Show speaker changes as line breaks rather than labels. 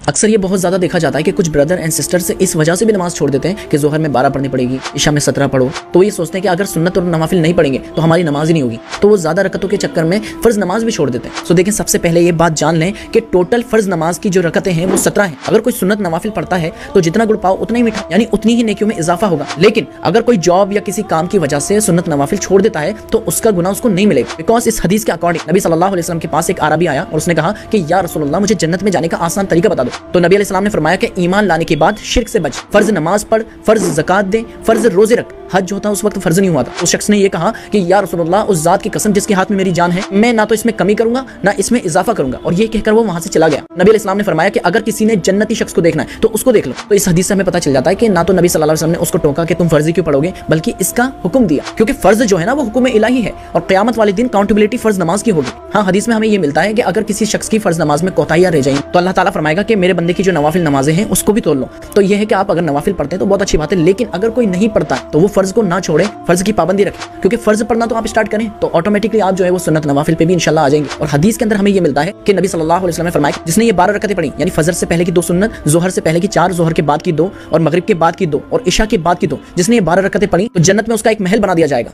अक्सर ये बहुत ज्यादा देखा जाता है कि कुछ ब्रदर एंड सिस्टर्स इस वजह से भी नमाज छोड़ देते हैं कि जोहर में 12 पढ़नी पड़ेगी, इशा में 17 पढ़ो। तो ये सोचते हैं कि अगर सुन्नत और नवाफिल नहीं पढ़ेंगे तो हमारी नमाज ही नहीं होगी, तो वो ज्यादा रकतों के चक्कर में फर्ज नमाज भी छोड़ देते हैं। सो देखें, सबसे पहले ये बात जान लें कि टोटल फर्ज नमाज की जो रकतें हैं वो 17 हैं। अगर कोई सुन्नत नवाफिल पढ़ता है तो जितना गुड़ पाओ उतना ही मीठा, यानी उतनी ही नेकियों में इजाफा होगा। लेकिन अगर कोई जॉब या किसी काम की वजह से सुन्नत नवाफिल छोड़ देता है तो उसका गुनाह उसको नहीं मिलेगा। बिकॉज इस हदीस के अकॉर्डिंग नबी सल्लल्लाहु अलैहि वसल्लम के पास एक आरबी आया और उसने कहा कि या रसूलुल्लाह, मुझे जन्नत में जाने का आसान तरीका बता दो। तो नबी अलैहि सलाम ने फरमाया कि ईमान लाने के बाद शिर्क से बच, फर्ज नमाज पढ़, फर्ज ज़कात दे, फर्ज रोजे रख। हज जो होता उस वक्त फर्ज नहीं हुआ था। उस शख्स ने ये कहा कि या रसूलुल्लाह, उस जात की कसम जिसके हाथ में मेरी जान है, मैं ना तो इसमें कमी करूंगा ना इसमें इजाफा करूंगा। और ये कहकर वो वहां से चला गया। नबी अलैहि सलाम ने फरमाया कि अगर किसी ने जन्नती शख्स को देखना है तो उसको देख लो। तो इस हदीस से हमें पता चल जाता है कि ना तो नबी सल्लल्लाहु अलैहि वसल्लम ने उसको टोका कि तुम फर्जी क्यों पढ़ोगे, बल्कि इसका हुक्म दिया, क्योंकि फर्ज जो है ना वो हुक्म इलाही है और क़यामत वाले दिन काउंटेबिलिटी फर्ज नमाज की होगी। हाँ, हदीस में हमें ये मिलता है कि अगर किसी शख्स की फर्ज नमाज में कोताहियां रह जाएं तो अल्लाह ताला फरमाएगा कि मेरे बंदे की जो नवाफिल नमाजें हैं उसको भी तोड़ लो। तो ये है कि आप अगर नवाफिल पढ़ते हैं तो बहुत अच्छी बात है, लेकिन अगर कोई नहीं पढ़ता तो वो फर्ज को ना छोड़े, फर्ज की पाबंदी रखें। क्योंकि फर्ज पढ़ना तो आप स्टार्ट करें तो ऑटोमेटिकली आप जो है वो सुन्नत नवाफिल पे भी इंशाल्लाह आ जाएंगे। और हदीस के अंदर हमें ये मिलता है कि नबी सल्लल्लाहु अलैहि वसल्लम ने फरमाया जिसने ये 12 रकतें पढ़ी, यानी फजर से पहले की 2 सुन्नत, जोहर से पहले की 4, जोहर के बाद की 2 और मगरिब के बाद की 2 और इशा के बाद की 2, जिसने ये 12 रकतें पढ़ी तो जन्नत में उसका एक महल बना दिया जाएगा।